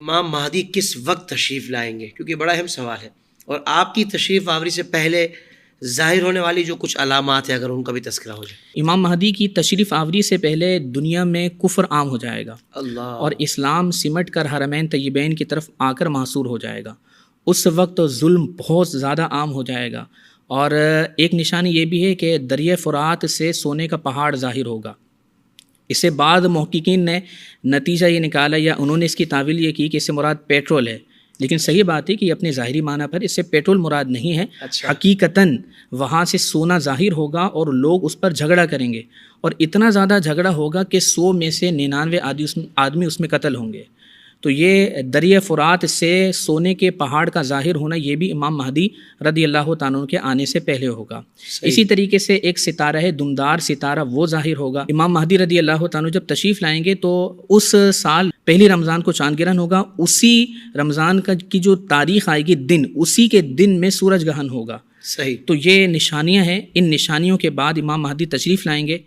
امام مہدی کس وقت تشریف لائیں گے؟ کیونکہ بڑا اہم سوال ہے، اور آپ کی تشریف آوری سے پہلے ظاہر ہونے والی جو کچھ علامات ہیں اگر ان کا بھی تذکرہ ہو جائے۔ امام مہدی کی تشریف آوری سے پہلے دنیا میں کفر عام ہو جائے گا اللہ، اور اسلام سمٹ کر حرمین طیبین کی طرف آ کر محصور ہو جائے گا۔ اس وقت ظلم بہت زیادہ عام ہو جائے گا، اور ایک نشانی یہ بھی ہے کہ دریائے فرات سے سونے کا پہاڑ ظاہر ہوگا۔ اس سے بعد محققین نے نتیجہ یہ نکالا، یا انہوں نے اس کی تعویل یہ کی کہ اس سے مراد پیٹرول ہے، لیکن صحیح بات ہے کہ اپنے ظاہری معنی پر اس سے پیٹرول مراد نہیں ہے۔ اچھا، حقیقتاً وہاں سے سونا ظاہر ہوگا اور لوگ اس پر جھگڑا کریں گے، اور اتنا زیادہ جھگڑا ہوگا کہ 100 میں سے 99 آدمی اس میں قتل ہوں گے۔ تو یہ دریائے فرات سے سونے کے پہاڑ کا ظاہر ہونا یہ بھی امام مہدی رضی اللہ تعالیٰ عنہ کے آنے سے پہلے ہوگا۔ اسی طریقے سے ایک ستارہ ہے، دمدار ستارہ، وہ ظاہر ہوگا۔ امام مہدی رضی اللہ تعالیٰ عنہ جب تشریف لائیں گے تو اس سال پہلی رمضان کو چاند گرہن ہوگا، اسی رمضان کی جو تاریخ آئے گی دن، اسی کے دن میں سورج گرہن ہوگا۔ صحیح۔ تو یہ نشانیاں ہیں، ان نشانیوں کے بعد امام مہدی تشریف لائیں گے۔